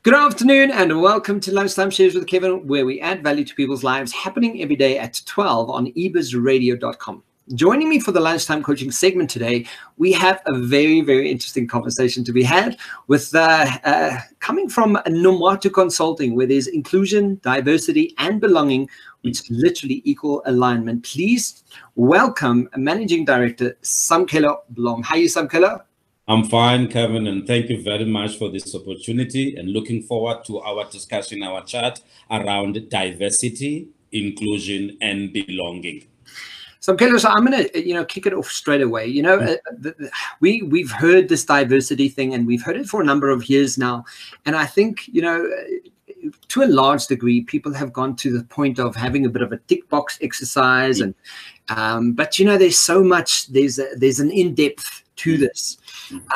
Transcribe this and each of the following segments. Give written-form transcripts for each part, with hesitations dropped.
Good afternoon and welcome to Lunchtime Shares with Kevin, where we add value to people's lives, happening every day at 12 on ebizradio.com. Joining me for the Lunchtime Coaching segment today, we have a very, very interesting conversation to be had with coming from Nomatu Consulting, where there's inclusion, diversity, and belonging, which literally equal alignment. Please welcome Managing Director Samkelo Blom. How are you, Samkelo? I'm fine, Kevin, and thank you very much for this opportunity and looking forward to our discussion, our chat around diversity, inclusion, and belonging. Samkelo, so I'm going to, kick it off straight away. We've heard this diversity thing, and we've heard it for a number of years now. And I think, to a large degree, people have gone to the point of having a bit of a tick box exercise. And but there's so much. There's an in-depth to this.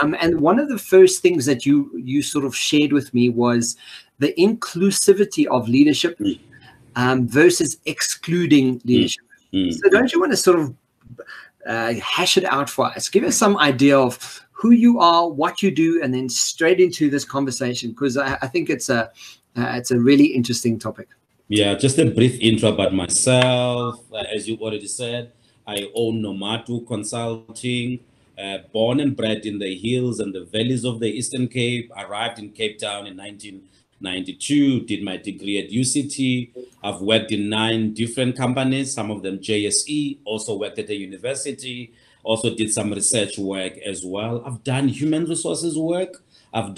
And one of the first things that you sort of shared with me was the inclusivity of leadership versus excluding leadership. So don't you want to sort of hash it out for us? Give us some idea of who you are, what you do, and then straight into this conversation, because I think it's a really interesting topic. Yeah, just a brief intro about myself. As you already said, I own Nomatu Consulting. Born and bred in the hills and the valleys of the Eastern Cape, arrived in Cape Town in 1992, did my degree at UCT. I've worked in 9 different companies, some of them JSE, also worked at a university, also did some research work as well. I've done human resources work. I've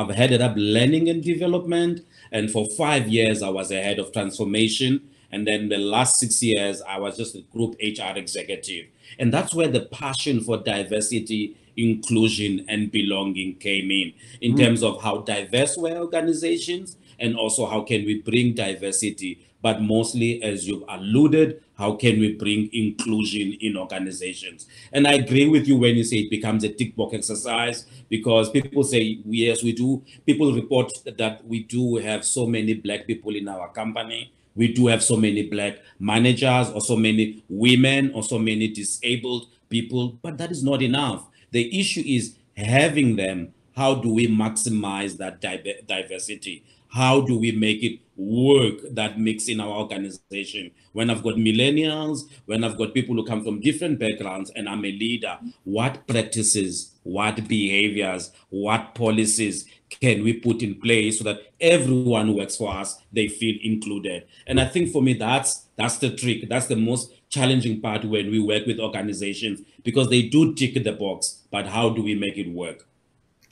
headed up learning and development. And for 5 years, I was a head of transformation. And then the last 6 years, I was just a group HR executive. And that's where the passion for diversity, inclusion, and belonging came in terms of how diverse were organizations and also how can we bring diversity, but mostly, as you've alluded, how can we bring inclusion in organizations? And I agree with you when you say it becomes a tick box exercise, because people say, yes, we do. People report that we do have so many Black people in our company. We do have so many Black managers, or so many women, or so many disabled people, but that is not enough. The issue is having them. How do we maximize that diversity? How do we make it work, that mix in our organization? When I've got millennials, when I've got people who come from different backgrounds and I'm a leader, what practices, what behaviors, what policies can we put in place so that everyone who works for us, they feel included? And I think for me, that's the trick. That's the most challenging part when we work with organizations, because they do tick the box, but how do we make it work?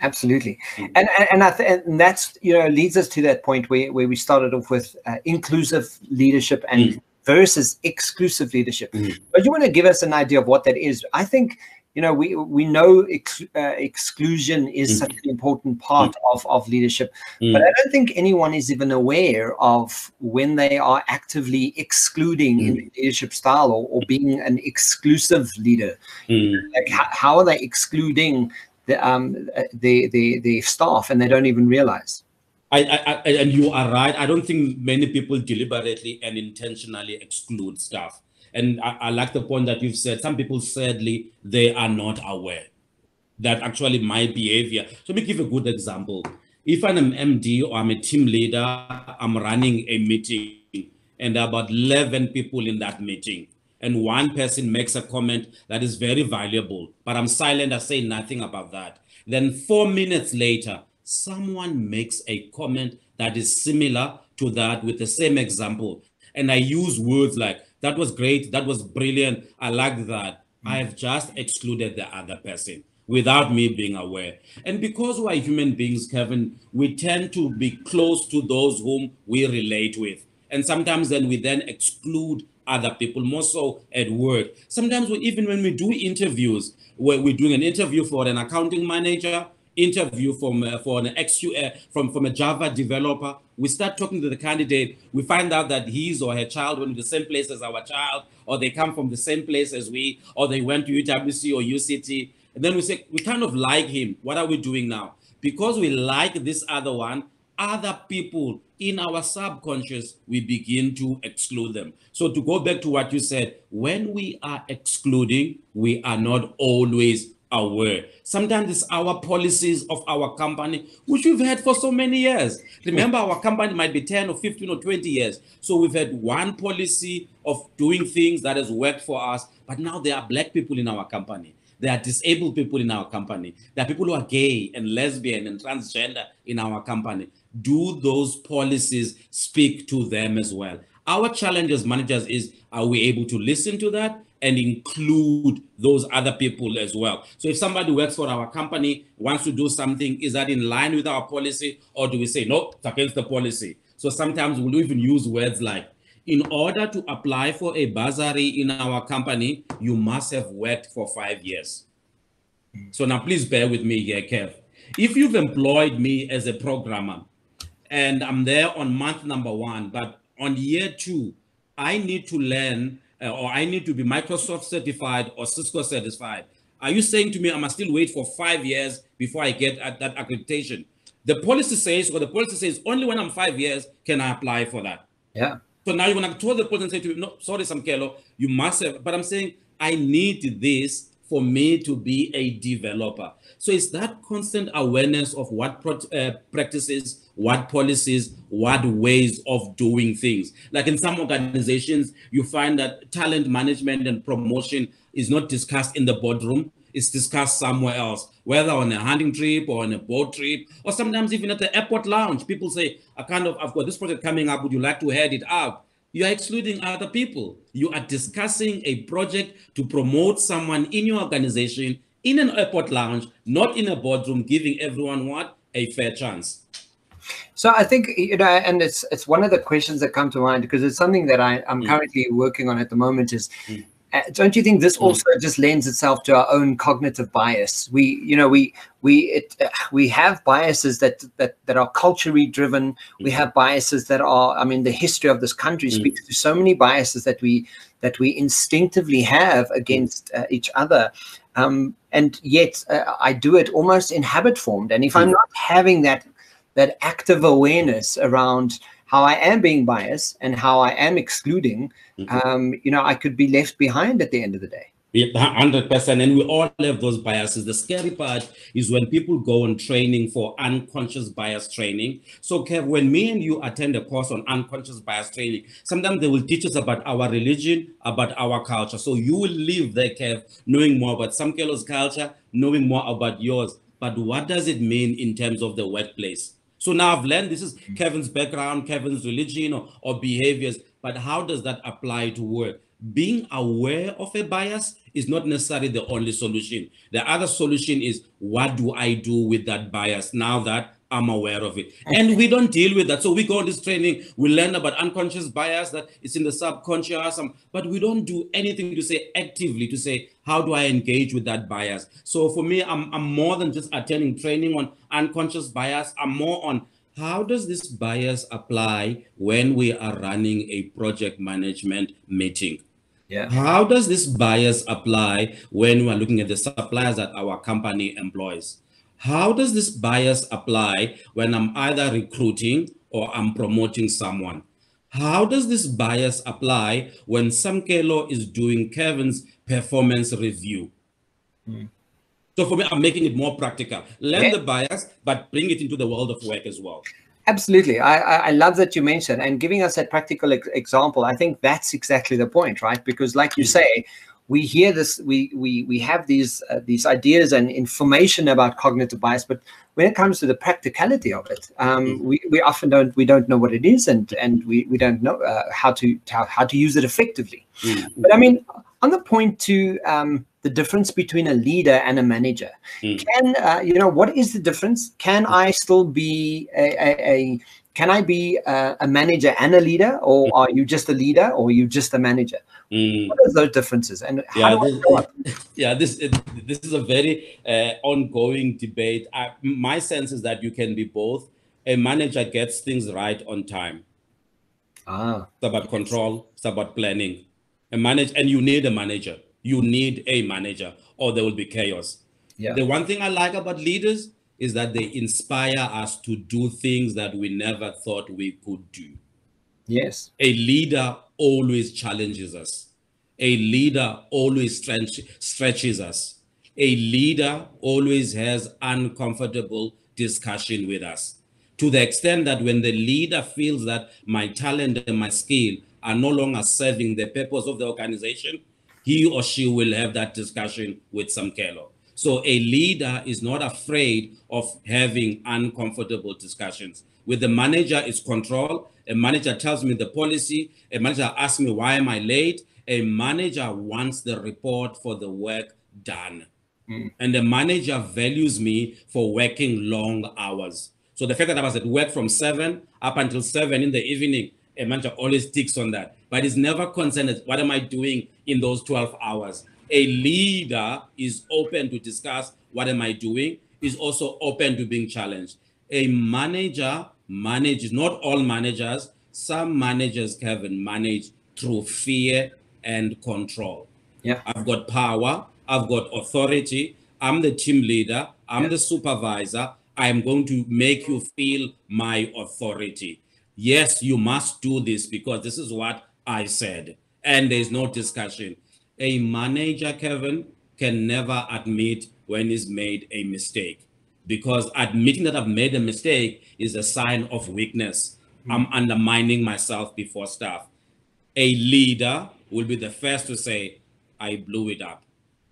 Absolutely. And that's, leads us to that point where we started off with inclusive leadership and versus exclusive leadership. But you want to give us an idea of what that is? I think, we know exclusion is such an important part of leadership, but I don't think anyone is even aware of when they are actively excluding in the leadership style or being an exclusive leader. Like how are they excluding the staff and they don't even realize? And you are right. I don't think many people deliberately and intentionally exclude staff. And I like the point that you've said. Some people, sadly, they are not aware that actually my behavior. So let me give a good example. If I'm an MD or I'm a team leader, I'm running a meeting and there are about 11 people in that meeting. And one person makes a comment that is very valuable, but I'm silent, I say nothing about that. Then 4 minutes later, someone makes a comment that is similar to that with the same example. And I use words like, that was great, that was brilliant, I like that. I have just excluded the other person without me being aware. And because we are human beings, Kevin, we tend to be close to those whom we relate with. And sometimes then we then exclude other people, more so at work. Sometimes even when we do interviews, where we're doing an interview for an accounting manager, interview from a Java developer, we start talking to the candidate, we find out that his or her child went to the same place as our child, or they come from the same place as we, or they went to UWC or UCT. And then we say, we kind of like him. What are we doing now? Because we like this other one, other people in our subconscious, we begin to exclude them. So to go back to what you said, when we are excluding, we are not always aware. Sometimes it's our policies of our company, which we've had for so many years. Remember, our company might be 10 or 15 or 20 years. So we've had one policy of doing things that has worked for us, but now there are Black people in our company. There are disabled people in our company. There are people who are gay and lesbian and transgender in our company. Do those policies speak to them as well? Our challenge as managers is, are we able to listen to that and include those other people as well? So if somebody works for our company, wants to do something, is that in line with our policy, or do we say, no, it's against the policy? So sometimes we'll even use words like, in order to apply for a bursary in our company, you must have worked for 5 years. So now please bear with me here, Kev. If you've employed me as a programmer and I'm there on month number 1, but on year 2, I need to learn or I need to be Microsoft certified or Cisco certified. Are you saying to me, I must still wait for 5 years before I get that accreditation? The policy says only when I'm 5 years can I apply for that. Yeah. So now you're going to told the person and say to me, no, sorry, Samkelo, you must have, but I'm saying I need this for me to be a developer. So it's that constant awareness of what practices, what policies, what ways of doing things. Like in some organizations, you find that talent management and promotion is not discussed in the boardroom. It's discussed somewhere else, whether on a hunting trip or on a boat trip, or sometimes even at the airport lounge. People say, I've got this project coming up. Would you like to head it out? You are excluding other people. You are discussing a project to promote someone in your organization in an airport lounge, not in a boardroom, giving everyone what? A fair chance. So I think, and it's one of the questions that come to mind, because it's something that I'm currently working on at the moment is, don't you think this also just lends itself to our own cognitive bias? We have biases that are culturally driven. We have biases that are, I mean, the history of this country speaks to so many biases that we instinctively have against each other. And yet I do it almost in habit formed. And if I'm not having that active awareness around how I am being biased and how I am excluding, I could be left behind at the end of the day. 100%. And we all have those biases. The scary part is when people go on training for unconscious bias training. So Kev, when me and you attend a course on unconscious bias training, sometimes they will teach us about our religion, about our culture. So you will leave there, Kev, knowing more about Samkelo's culture, knowing more about yours. But what does it mean in terms of the workplace? So now I've learned this is Kevin's background, Kevin's religion or behaviors, but how does that apply to work? Being aware of a bias is not necessarily the only solution. The other solution is, what do I do with that bias now that I'm aware of it? And we don't deal with that. So we go on this training, we learn about unconscious bias, that it's in the subconscious, but we don't do anything to say actively to say, how do I engage with that bias? So for me, I'm more than just attending training on unconscious bias. I'm more on, how does this bias apply when we are running a project management meeting? Yeah. How does this bias apply when we are looking at the suppliers that our company employs? How does this bias apply when I'm either recruiting or I'm promoting someone? How does this bias apply when Samkelo is doing Kevin's performance review? So for me, I'm making it more practical. Learn the bias, but bring it into the world of work as well. Absolutely. I love that you mentioned and giving us that practical example. I think that's exactly the point, right? Because like you say, we hear this, we have these ideas and information about cognitive bias, but when it comes to the practicality of it, we often don't know what it is, and we don't know how to use it effectively. But I mean, on the point to the difference between a leader and a manager, can what is the difference? Can I still be can I be a manager and a leader, or are you just a leader, or are you just a manager? What are those differences, and how do I go up? This is a very ongoing debate. My sense is that you can be both. A manager gets things right on time. It's about control. It's about planning. And you need a manager. You need a manager, or there will be chaos. Yeah. The one thing I like about leaders is that they inspire us to do things that we never thought we could do. Yes. A leader always challenges us. A leader always stretches us. A leader always has uncomfortable discussion with us, to the extent that when the leader feels that my talent and my skill are no longer serving the purpose of the organization, he or she will have that discussion with Samkelo. So a leader is not afraid of having uncomfortable discussions. With the manager, it's control. A manager tells me the policy. A manager asks me, why am I late? A manager wants the report for the work done. And the manager values me for working long hours. So the fact that I was at work from 7 up until 7 in the evening, a manager always ticks on that. But is never concerned with what am I doing in those 12 hours. A leader is open to discuss what am I doing, is also open to being challenged. A manager manages, not all managers, some managers, Kevin, manage through fear and control. Yeah. I've got power, I've got authority, I'm the team leader, I'm the supervisor, I'm going to make you feel my authority. Yes, you must do this because this is what I said. And there's no discussion. A manager, Kevin, can never admit when he's made a mistake, because admitting that I've made a mistake is a sign of weakness. I'm undermining myself before staff. A leader will be the first to say, I blew it up.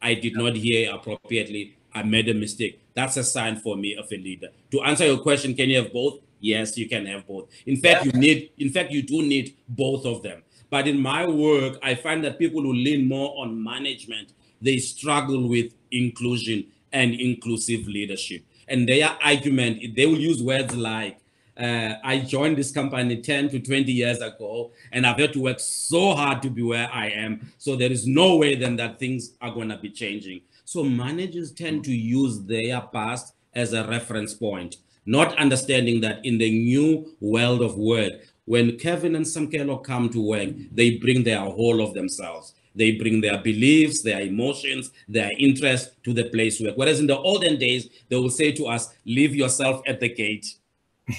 I did not hear appropriately. I made a mistake. That's a sign for me of a leader. To answer your question, can you have both? Yes, you can have both. In fact, you do need both of them. But in my work, I find that people who lean more on management, they struggle with inclusion and inclusive leadership. And their argument, they will use words like, I joined this company 10 to 20 years ago, and I've had to work so hard to be where I am. So there is no way then that things are going to be changing. So managers tend to use their past as a reference point, not understanding that in the new world of work, when Kevin and Samkelo come to work, they bring their whole of themselves. They bring their beliefs, their emotions, their interests to the place work. Whereas in the olden days, they will say to us, leave yourself at the gate.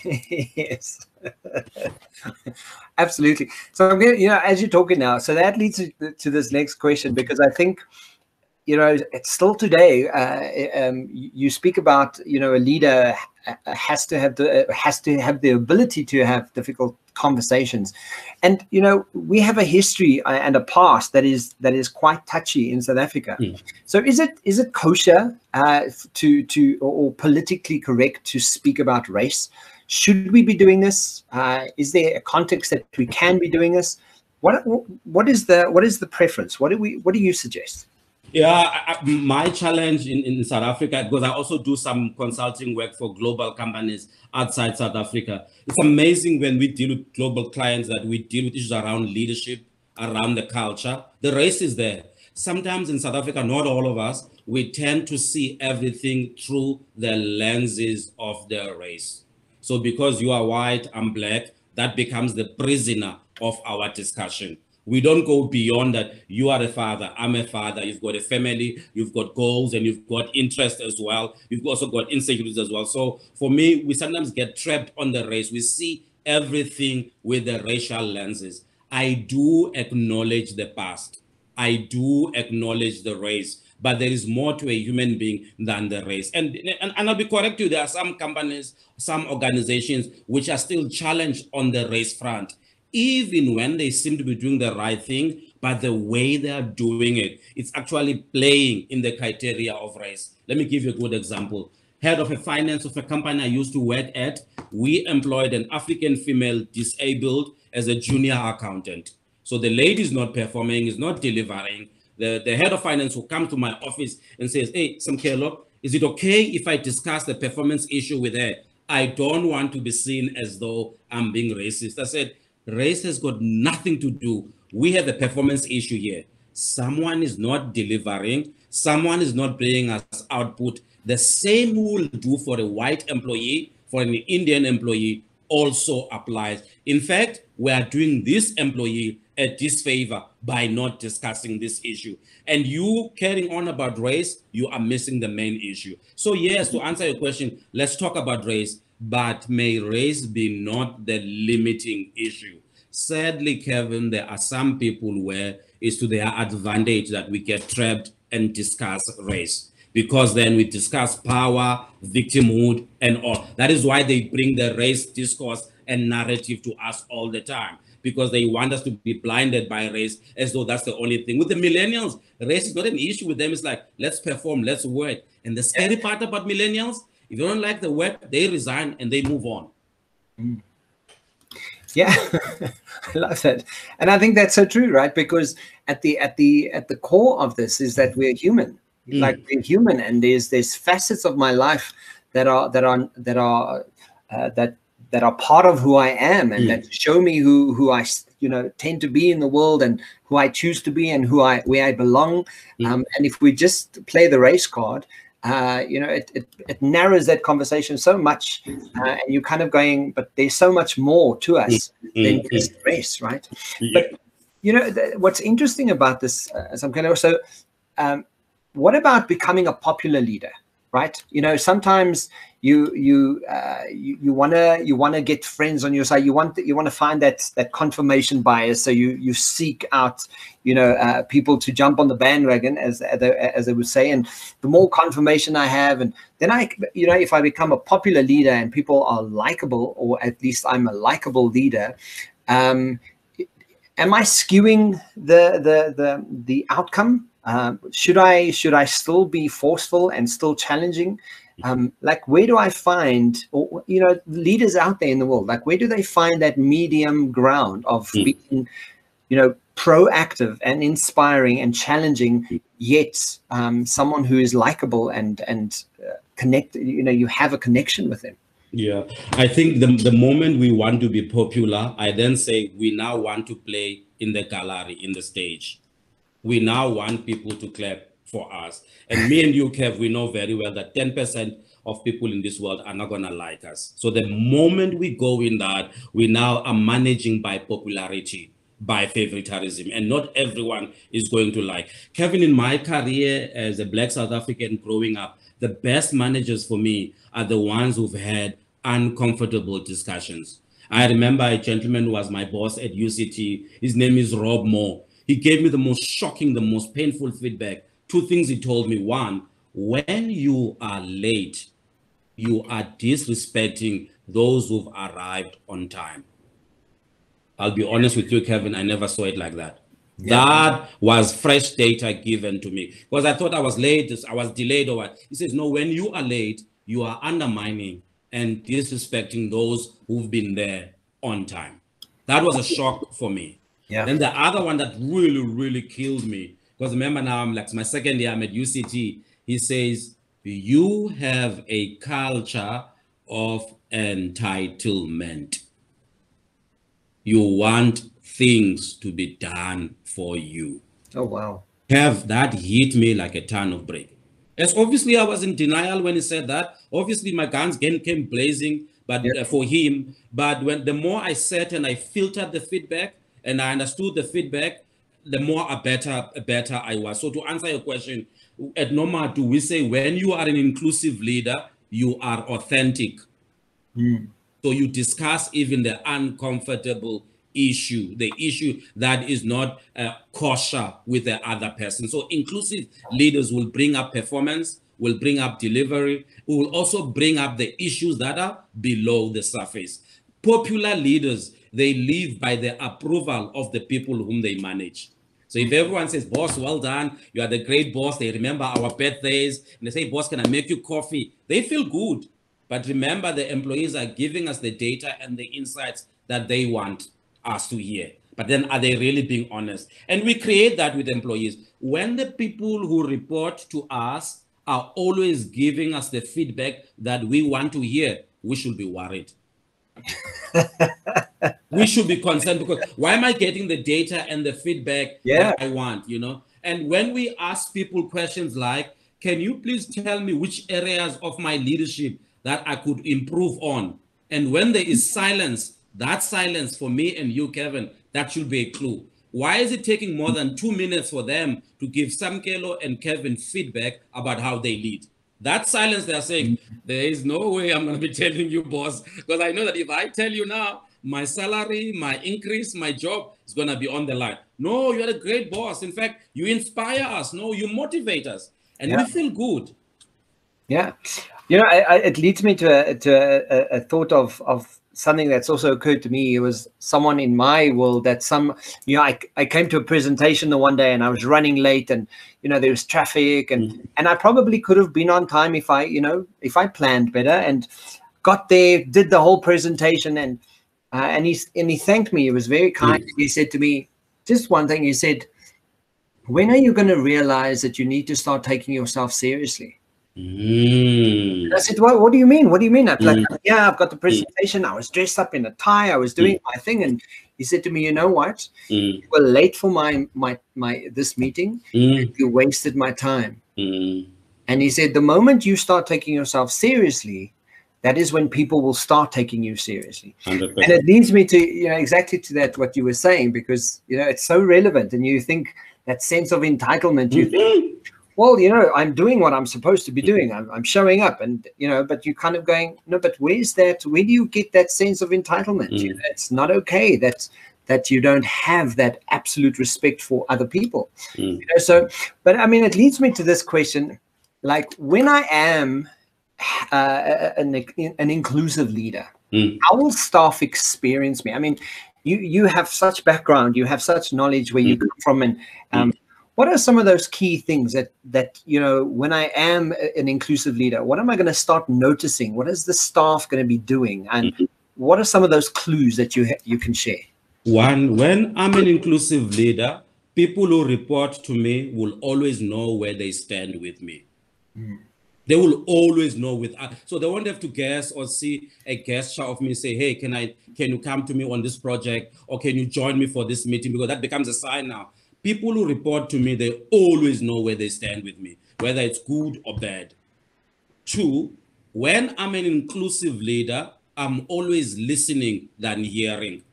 Yes, absolutely. So I'm going to, as you're talking now, so that leads to this next question, because I think, it's still today. You speak about, a leader has to have the ability to have difficult conversations, and we have a history and a past that is quite touchy in South Africa. So is it kosher or politically correct to speak about race? Should we be doing this? Is there a context that we can be doing this? What is the preference? What do you suggest? Yeah, my challenge in South Africa, because I also do some consulting work for global companies outside South Africa. It's amazing when we deal with global clients that we deal with issues around leadership, around the culture. The race is there. Sometimes in South Africa, not all of us, we tend to see everything through the lenses of the race. So because you are white, I'm black, that becomes the prisoner of our discussion. We don't go beyond that. You are a father, I'm a father, you've got a family, you've got goals, and you've got interest as well. You've also got insecurities as well. So for me, we sometimes get trapped on the race. We see everything with the racial lenses. I do acknowledge the past. I do acknowledge the race, but there is more to a human being than the race. And I'll be correct you, there are some companies, some organizations which are still challenged on the race front, even when they seem to be doing the right thing, but the way they are doing it, it's actually playing in the criteria of race. Let me give you a good example. Head of a finance of a company I used to work at, we employed an African female disabled as a junior accountant. So the lady is not performing, is not delivering. The head of finance will come to my office and says, hey, Samkelo, is it okay if I discuss the performance issue with her? I don't want to be seen as though I'm being racist. I said, race has got nothing to do. We have a performance issue here. Someone is not delivering. Someone is not bringing us output. The same will do for a white employee, for an Indian employee also applies. In fact, we are doing this employee a disfavor by not discussing this issue. And you carrying on about race, you are missing the main issue. So yes, to answer your question, let's talk about race, but may race be not the limiting issue. Sadly, Kevin, there are some people where it's to their advantage that we get trapped and discuss race. because then we discuss power, victimhood, and all. That is why they bring the race discourse and narrative to us all the time, because they want us to be blinded by race as though that's the only thing. With the millennials, race is not an issue with them. It's like, let's perform, let's work. And the scary part about millennials, if you don't like the work, they resign and they move on. Yeah, I love that, and I think that's so true, right? Because at the core of this is that we're human, like we're human, and there's facets of my life that are part of who I am, and that show me who I tend to be in the world, and who I choose to be, and where I belong. And if we just play the race card, it narrows that conversation so much, and you're kind of going, but there's so much more to us than just race, right? But what's interesting about this, Samkelo, so what about becoming a popular leader, right? Sometimes you want to get friends on your side. You want to find that confirmation bias. So you seek out people to jump on the bandwagon, as they would say. And the more confirmation I have, and then if I become a popular leader and people are likable, or at least I'm a likable leader, am I skewing the outcome? Should I still be forceful and still challenging? Like, where do I find, leaders out there in the world? Like, where do they find that medium ground of being, proactive and inspiring and challenging, yet someone who is likable and connected? You have a connection with them. Yeah, I think the moment we want to be popular, I then say we now want to play in the gallery, in the stage. We now want people to clap for us. And me and you, Kev, we know very well that 10% of people in this world are not going to like us. So the moment we go in that, we now are managing by popularity, by favoritism, and not everyone is going to like. Kevin, in my career as a Black South African growing up, the best managers for me are the ones who've had uncomfortable discussions. I remember a gentleman who was my boss at UCT. His name is Rob Moore. He gave me the most shocking, the most painful feedback. Two things he told me. One, when you are late, you are disrespecting those who've arrived on time. I'll be honest with you, Kevin, I never saw it like that. Yeah. That was fresh data given to me, because I thought I was late, I was delayed or what. He says, no, when you are late, you are undermining and disrespecting those who've been there on time. That was a shock for me. Yeah. Then the other one that really, really killed me, because remember now I'm like my second year, I'm at UCT. He says, you have a culture of entitlement. You want things to be done for you. Oh, wow. That hit me like a ton of bricks. As obviously I was in denial when he said that. Obviously my guns came blazing, but for him. But when the more I sat and I filtered the feedback and I understood the feedback, the more better I was. So to answer your question, at Nomatu, we say when you are an inclusive leader, you are authentic. So you discuss even the uncomfortable issue, the issue that is not kosher with the other person. So inclusive leaders will bring up performance, will bring up delivery, will also bring up the issues that are below the surface. Popular leaders, they live by the approval of the people whom they manage. So if everyone says, boss, well done, you are the great boss, they remember our birthdays, and they say, boss, can I make you coffee? They feel good. But remember, the employees are giving us the data and the insights that they want us to hear. But then are they really being honest? And we create that with employees. When the people who report to us are always giving us the feedback that we want to hear, we should be worried. We should be concerned, because why am I getting the data and the feedback that I want, And when we ask people questions like, can you please tell me which areas of my leadership that I could improve on? And when there is silence, that silence for me and you, Kevin, that should be a clue. Why is it taking more than 2 minutes for them to give Samkelo and Kevin feedback about how they lead? That silence, they're saying, there is no way I'm going to be telling you, boss, because I know that if I tell you now, my salary, my increase, my job is going to be on the line. No, you're a great boss. In fact, you inspire us. No, you motivate us. And we feel good. Yeah, it leads me to a thought of something that's also occurred to me. It was someone in my world that I came to a presentation the one day and I was running late, and there was traffic, and I probably could have been on time if I planned better and got there, did the whole presentation, and he thanked me. He was very kind. He said to me just one thing. He said, "When are you going to realize that you need to start taking yourself seriously?" I said, what do you mean? What do you mean? I'm like, yeah, I've got the presentation. I was dressed up in a tie. I was doing my thing. And he said to me, you know what? You were late for my this meeting. You wasted my time. And he said, the moment you start taking yourself seriously, that is when people will start taking you seriously. 100%. And it leads me to, exactly to that, what you were saying, because, it's so relevant. And you think that sense of entitlement, you think, well, I'm doing what I'm supposed to be doing. I'm showing up, and but you're kind of going, no, but where's that? Where do you get that sense of entitlement? It's not okay that you don't have that absolute respect for other people. So, but I mean, it leads me to this question: like, when I am an inclusive leader, how will staff experience me? I mean, you have such background, you have such knowledge where you come from, and what are some of those key things that when I am an inclusive leader, what am I going to start noticing? What is the staff going to be doing? And what are some of those clues that you can share? One, when I'm an inclusive leader, people who report to me will always know where they stand with me. They will always know so they won't have to guess or see a gesture of me say, hey, can you come to me on this project, or can you join me for this meeting? Because that becomes a sign now. People who report to me, they always know where they stand with me, whether it's good or bad. Two, when I'm an inclusive leader, I'm always listening than hearing.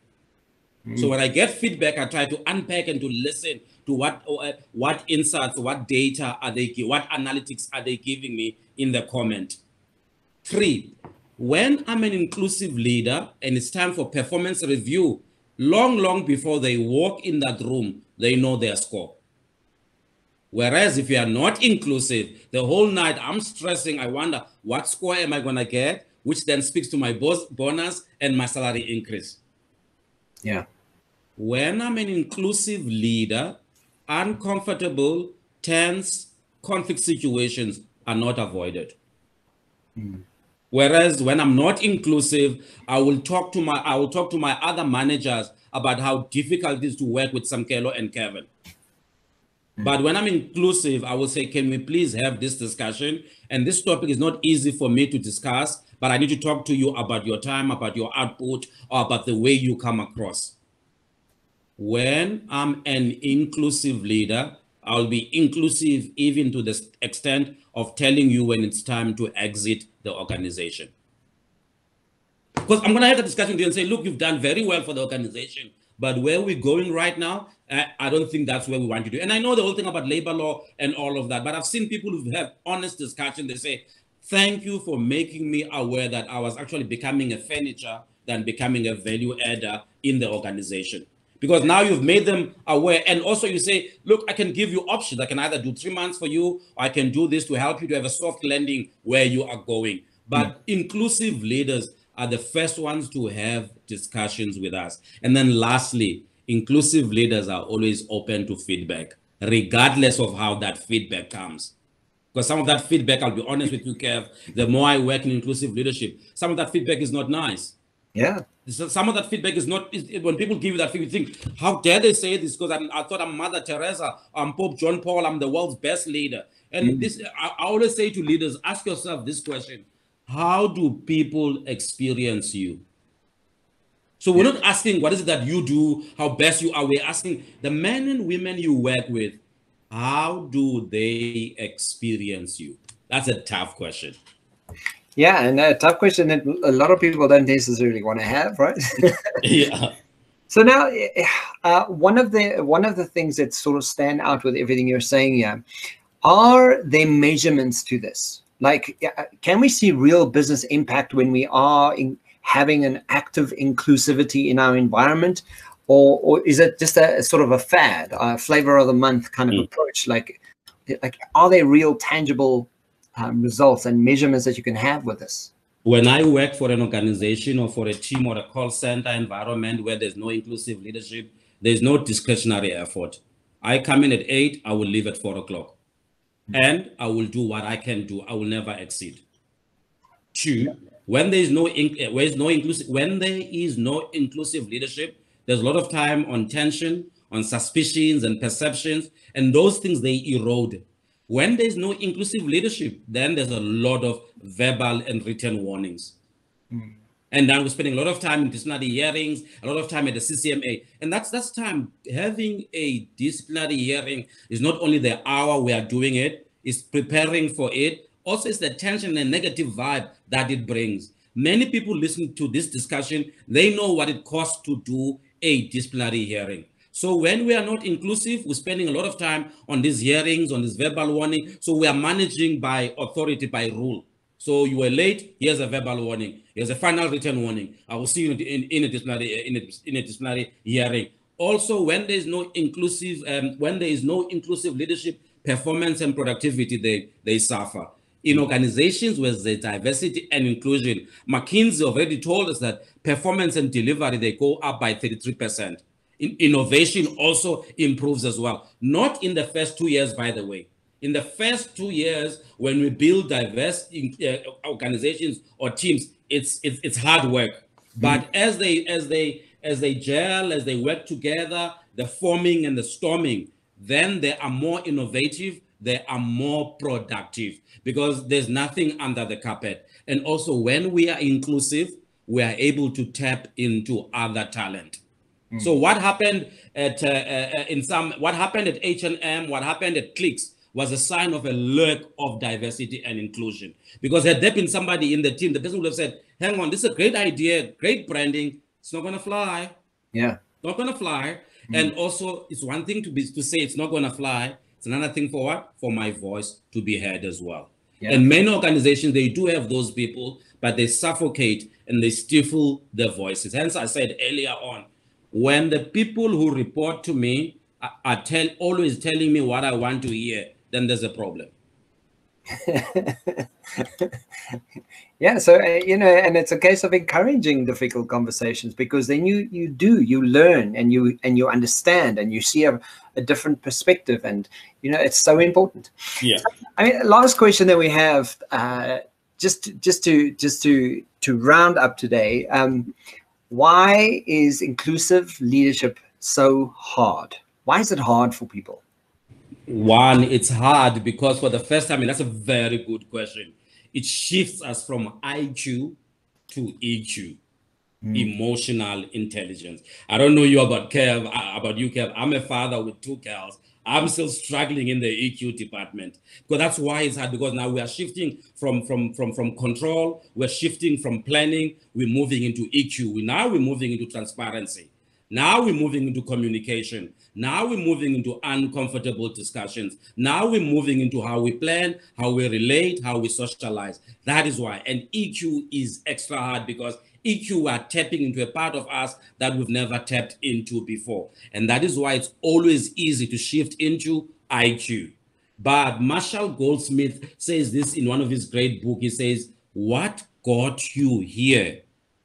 So when I get feedback, I try to unpack and to listen to what insights, what data are they giving, what analytics are they giving me in the comment. Three, when I'm an inclusive leader and it's time for performance review, long before they walk in that room, they know their score. Whereas if you are not inclusive, the whole night I'm stressing, I wonder what score am I going to get, which then speaks to my bonus and my salary increase. Yeah. When I'm an inclusive leader, uncomfortable, tense, conflict situations are not avoided. Whereas when I'm not inclusive, I will talk to my other managers about how difficult it is to work with Samkelo and Kevin. But when I'm inclusive, I will say, can we please have this discussion? And this topic is not easy for me to discuss, but I need to talk to you about your time, about your output, or about the way you come across. When I'm an inclusive leader, I'll be inclusive even to the extent of telling you when it's time to exit the organization. Because I'm going to have a discussion with you and say, look, you've done very well for the organization, but where we're going right now, I don't think that's where we want to do. And I know the whole thing about labor law and all of that, but I've seen people who have honest discussion. They say, thank you for making me aware that I was actually becoming a furniture than becoming a value adder in the organization. Because now you've made them aware. And also you say, look, I can give you options. I can either do 3 months for you, or I can do this to help you to have a soft landing where you are going. But inclusive leaders are the first ones to have discussions with us. And then lastly, inclusive leaders are always open to feedback, regardless of how that feedback comes. Because some of that feedback, I'll be honest with you, Kev, the more I work in inclusive leadership, some of that feedback is not nice. Yeah. Some of that feedback is not, when people give you that feedback, you think, how dare they say this? Because I thought I'm Mother Teresa, I'm Pope John Paul, I'm the world's best leader. And this, I always say to leaders, ask yourself this question: how do people experience you? So we're not asking what is it that you do, how best you are. We're asking the men and women you work with, how do they experience you? That's a tough question. Yeah, and a tough question that a lot of people don't necessarily want to have, right? Yeah. So now, one of the things that sort of stand out with everything you're saying here, are there measurements to this? Like, can we see real business impact when we are having an active inclusivity in our environment, or is it just a sort of a fad, a flavor of the month kind of approach? Like, are there real tangible results and measurements that you can have with this? When I work for an organization or for a team or a call center environment where there's no inclusive leadership, there's no discretionary effort. I come in at 8, I will leave at 4 o'clock. And I will do what I can do. I will never exceed. 2, when there is no inclusive leadership, there's a lot of time on tension, on suspicions and perceptions, and those things, they erode. When there's no inclusive leadership, then there's a lot of verbal and written warnings. And then we're spending a lot of time in disciplinary hearings, a lot of time at the CCMA. And that's time. Having a disciplinary hearing is not only the hour we are doing it, it's preparing for it. Also, it's the tension and negative vibe that it brings. Many people listening to this discussion, they know what it costs to do a disciplinary hearing. So when we are not inclusive, we're spending a lot of time on these hearings, on this verbal warning. So we are managing by authority, by rule. So you were late, here's a verbal warning. Here's a final written warning. I will see you in a disciplinary hearing. Also, when there is no inclusive leadership, performance and productivity, they suffer. In organizations where there's diversity and inclusion, McKinsey already told us that performance and delivery, they go up by 33%. Innovation also improves as well. Not in the first 2 years, by the way. In the first 2 years, when we build diverse organizations or teams, it's hard work. But as they gel, as they work together, the forming and the storming, then they are more innovative, they are more productive, because there's nothing under the carpet. And also, when we are inclusive, we are able to tap into other talent. So what happened at what happened at H&M, what happened at Clicks was a sign of a lack of diversity and inclusion. Because had there been somebody in the team, the person would have said, hang on, this is a great idea, great branding, it's not gonna fly. Yeah. Not gonna fly. And also, it's one thing to say it's not gonna fly. It's another thing for what? For my voice to be heard as well. Yeah. And many organizations, they do have those people, but they suffocate and they stifle their voices. Hence, I said earlier on, when the people who report to me are always telling me what I want to hear, then there's a problem. Yeah, so and it's a case of encouraging difficult conversations, because then you learn and you understand and you see a different perspective, and it's so important. Yeah. I mean, last question that we have, just to round up today. Why is inclusive leadership so hard? Why is it hard for people? One, it's hard because for the first time, and that's a very good question, it shifts us from IQ to EQ, emotional intelligence. I don't know you about you, Kev. I'm a father with 2 girls. I'm still struggling in the EQ department, because that's why it's hard, because now we are shifting from control, we're shifting from planning, we're moving into EQ. Now we're moving into transparency. Now we're moving into communication. Now we're moving into uncomfortable discussions. Now we're moving into how we plan, how we relate, how we socialize. That is why. And EQ is extra hard, because EQ are tapping into a part of us that we've never tapped into before. And that is why it's always easy to shift into IQ. But Marshall Goldsmith says this in one of his great books. He says, what got you here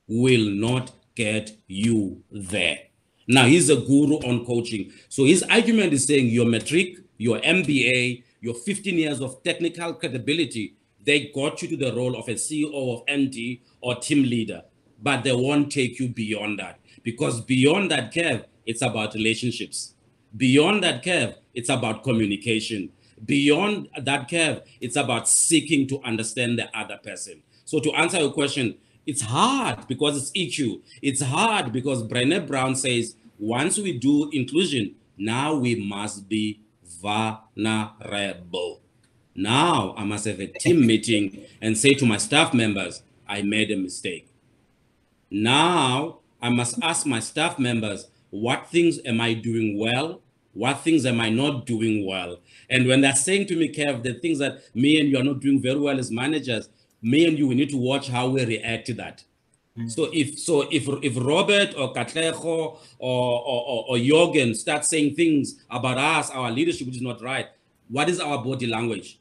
will not get you there. Now, he's a guru on coaching. So his argument is saying your metric, your MBA, your 15 years of technical credibility, they got you to the role of a CEO of MD or team leader, but they won't take you beyond that, because beyond that curve, it's about relationships. Beyond that curve, it's about communication. Beyond that curve, it's about seeking to understand the other person. So to answer your question, it's hard because it's EQ. It's hard because Brené Brown says, once we do inclusion, now we must be vulnerable. Now I must have a team meeting and say to my staff members, I made a mistake. Now I must ask my staff members, what things am I doing well? What things am I not doing well? And when they're saying to me, Kev, the things that me and you are not doing very well as managers, me and you, we need to watch how we react to that. So if Robert or Katlejo or Jorgen start saying things about us, our leadership, which is not right, what is our body language?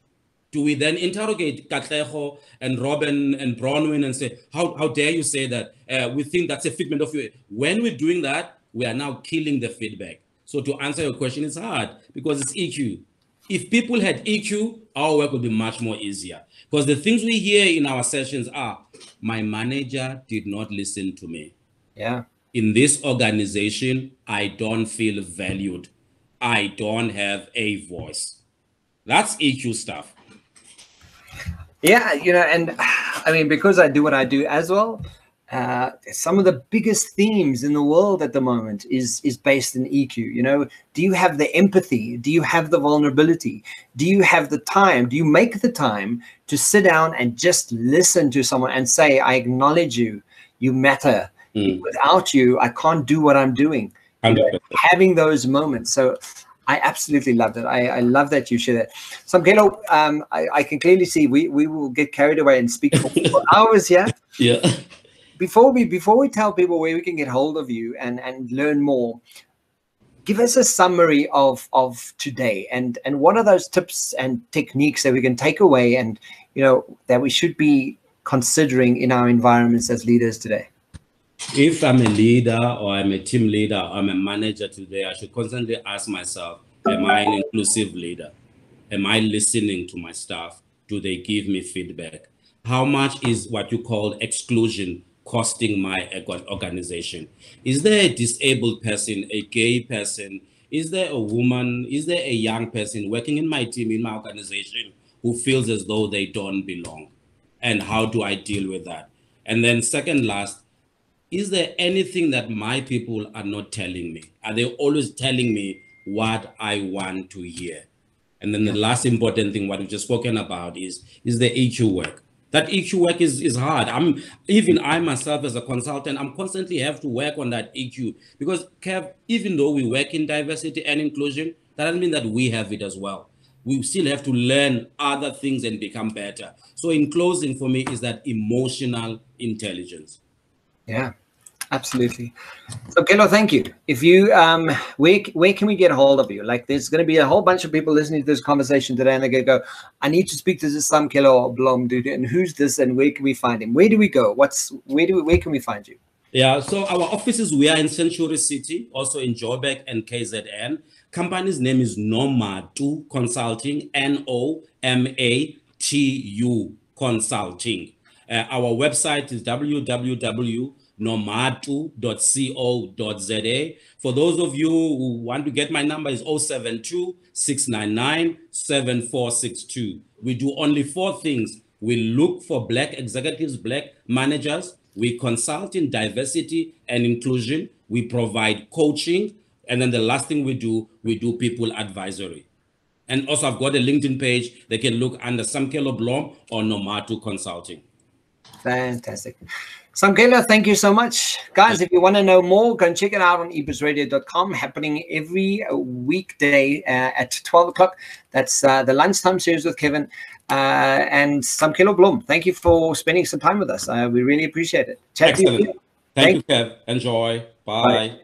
Do we then interrogate Katleho and Robin and Bronwyn and say, how dare you say that? We think that's a figment of you. When we're doing that, we are now killing the feedback. So to answer your question, it's hard because it's EQ. If people had EQ, our work would be much more easier. Because the things we hear in our sessions are, my manager did not listen to me. Yeah. In this organization, I don't feel valued. I don't have a voice. That's EQ stuff. Yeah, you know, and I mean, because I do what I do as well, some of the biggest themes in the world at the moment is based in EQ. You know, do you have the empathy? Do you have the vulnerability? Do you have the time? Do you make the time to sit down and just listen to someone and say, I acknowledge you, you matter. Without you, I can't do what I'm doing. You know, having those moments. So I absolutely loved it. I love that you share that. Samkelo, I can clearly see we will get carried away and speak for hours here. Yeah. Before we tell people where we can get hold of you and learn more, give us a summary of today and what are those tips and techniques that we can take away and, you know, that we should be considering in our environments as leaders today. If I'm a leader or I'm a team leader, or I'm a manager today, I should constantly ask myself, am I an inclusive leader? Am I listening to my staff? Do they give me feedback? How much is what you call exclusion costing my organization? Is there a disabled person, a gay person? Is there a woman? Is there a young person working in my team, in my organization, who feels as though they don't belong? And how do I deal with that? And then second last, is there anything that my people are not telling me? Are they always telling me what I want to hear? And then the last important thing, what we've just spoken about, is the EQ work. That EQ work is hard. I myself as a consultant, I'm constantly have to work on that EQ because, Kev, even though we work in diversity and inclusion, that doesn't mean that we have it as well. We still have to learn other things and become better. So in closing for me is that emotional intelligence. Yeah, absolutely. So, Kelo, thank you. If you, where can we get a hold of you? Like, there's going to be a whole bunch of people listening to this conversation today, and they're going to go, I need to speak to this Samkelo Blom dude, and who's this, and where can we find him? Where do we go? Where can we find you? Yeah, so our offices, we are in Century City, also in Joburg and KZN. Company's name is Nomatu Consulting, Nomatu Consulting. Our website is www.nomatu.co.za. For those of you who want to get my number, is 072-699-7462. We do only 4 things. We look for Black executives, Black managers. We consult in diversity and inclusion. We provide coaching. And then the last thing we do people advisory. And also I've got a LinkedIn page. They can look under Samkelo Blom or Nomatu Consulting. Fantastic. Samkelo, thank you so much. Guys, if you want to know more, go and check it out on ebusradio.com, happening every weekday at 12 o'clock. That's the Lunchtime series with Kevin and Samkelo Blom. Thank you for spending some time with us. We really appreciate it. Excellent. Thank you, Kev. Enjoy. Bye.